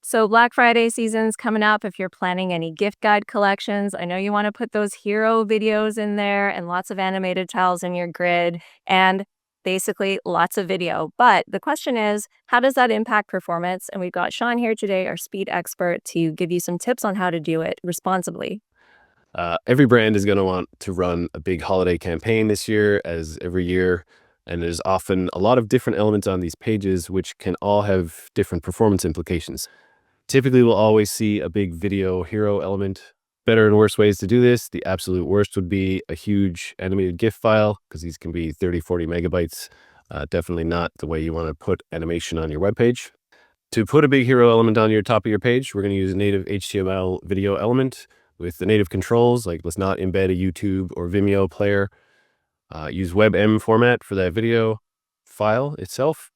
So Black Friday season's coming up. If you're planning any gift guide collections, I know you want to put those hero videos in there and lots of animated tiles in your grid and basically lots of video. But the question is, how does that impact performance? And we've got Shawn here today, our speed expert, to give you some tips on how to do it responsibly. Every brand is going to want to run a big holiday campaign this year, as every year. And there's often a lot of different elements on these pages, which can all have different performance implications. Typically, we'll always see a big video hero element. Better and worse ways to do this. The absolute worst would be a huge animated GIF file, because these can be 30, 40 megabytes. Definitely not the way you want to put animation on your web page. To put a big hero element on your top of your page, we're going to use a native HTML video element with the native controls. Like, let's not embed a YouTube or Vimeo player. Use WebM format for that video file itself.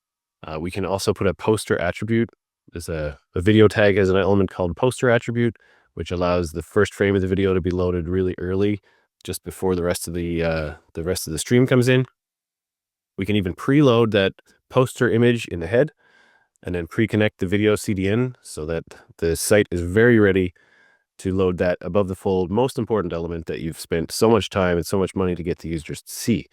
We can also put a poster attribute. There's a video tag has an element called poster attribute, which allows the first frame of the video to be loaded really early, just before the rest of the stream comes in. We can even preload that poster image in the head, and then pre-connect the video CDN so that the site is very ready to load that above the fold most important element that you've spent so much time and so much money to get the users to see.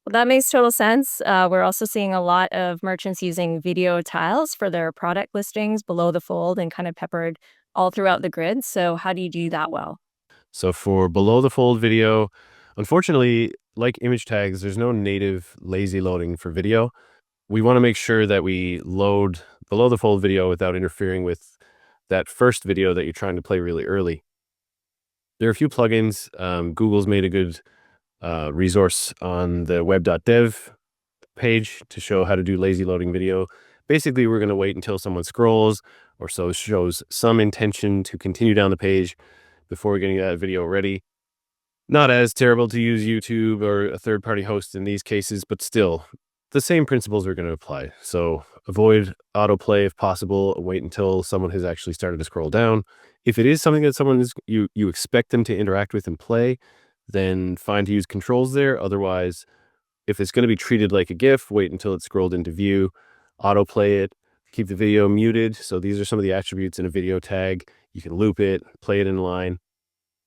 Well, that makes total sense. We're also seeing a lot of merchants using video tiles for their product listings below the fold and kind of peppered all throughout the grid. So how do you do that well? So for below the fold video, unfortunately, like image tags, there's no native lazy loading for video. We want to make sure that we load below the fold video without interfering with that first video that you're trying to play really early. There are a few plugins. Google's made a good resource on the web.dev page to show how to do lazy loading video. Basically, we're going to wait until someone scrolls or so shows some intention to continue down the page before getting that video ready. Not as terrible to use YouTube or a third-party host in these cases, but still, the same principles are going to apply. So avoid autoplay if possible. Wait until someone has actually started to scroll down. If it is something that you expect them to interact with and play, then fine to use controls there. Otherwise, if it's going to be treated like a GIF, wait until it's scrolled into view, autoplay it, keep the video muted. So these are some of the attributes in a video tag. You can loop it, play it in line,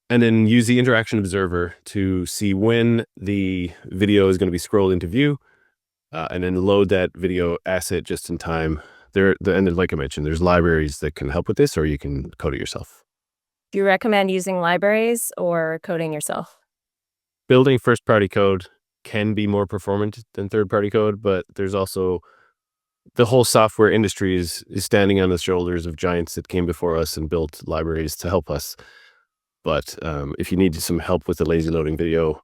and then use the interaction observer to see when the video is going to be scrolled into view, and then load that video asset just in time. And then, like I mentioned, there's libraries that can help with this, or you can code it yourself. Do you recommend using libraries or coding yourself? Building first-party code can be more performant than third-party code, but there's also the whole software industry is standing on the shoulders of giants that came before us and built libraries to help us. But if you need some help with the lazy loading video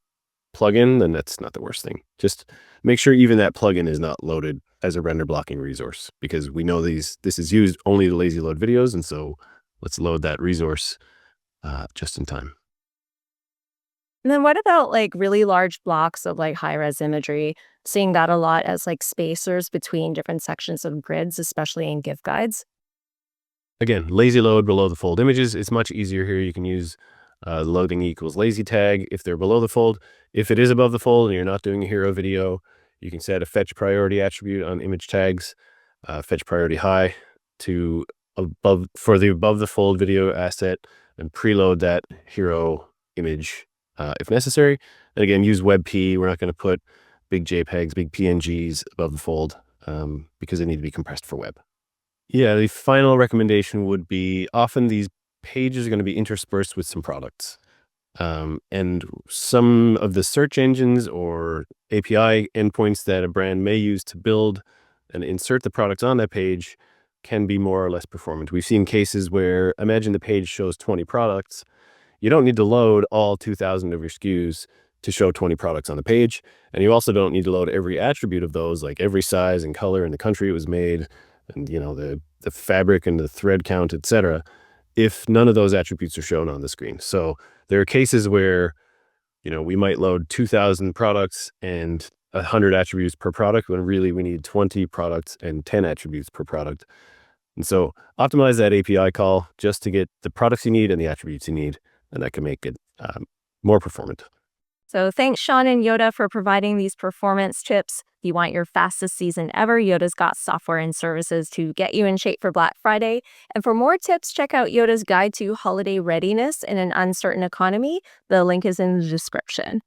plugin, then that's not the worst thing. Just make sure even that plugin is not loaded as a render blocking resource, because we know this is used only to lazy load videos, and so let's load that resource just in time. And then what about like really large blocks of like high-res imagery? Seeing that a lot as like spacers between different sections of grids, especially in gift guides. Again, lazy load below the fold images. It's much easier here. You can use loading equals lazy tag if they're below the fold. If it is above the fold and you're not doing a hero video, you can set a fetch priority attribute on image tags, fetch priority high for the above the fold video asset, and preload that hero image if necessary. And again, use WebP. We're not going to put big JPEGs, big PNGs above the fold because they need to be compressed for web. Yeah, the final recommendation would be often these pages are going to be interspersed with some products. And some of the search engines or API endpoints that a brand may use to build and insert the products on that page can be more or less performant. We've seen cases where, imagine the page shows 20 products. You don't need to load all 2,000 of your SKUs to show 20 products on the page. And you also don't need to load every attribute of those, like every size and color and the country it was made, and the fabric and the thread count, etc., if none of those attributes are shown on the screen. So there are cases where we might load 2,000 products and 100 attributes per product, when really we need 20 products and 10 attributes per product. And so optimize that API call just to get the products you need and the attributes you need, and that can make it more performant. So thanks, Shawn and Yottaa, for providing these performance tips. If you want your fastest season ever, Yotta's got software and services to get you in shape for Black Friday. And for more tips, check out Yotta's guide to holiday readiness in an uncertain economy. The link is in the description.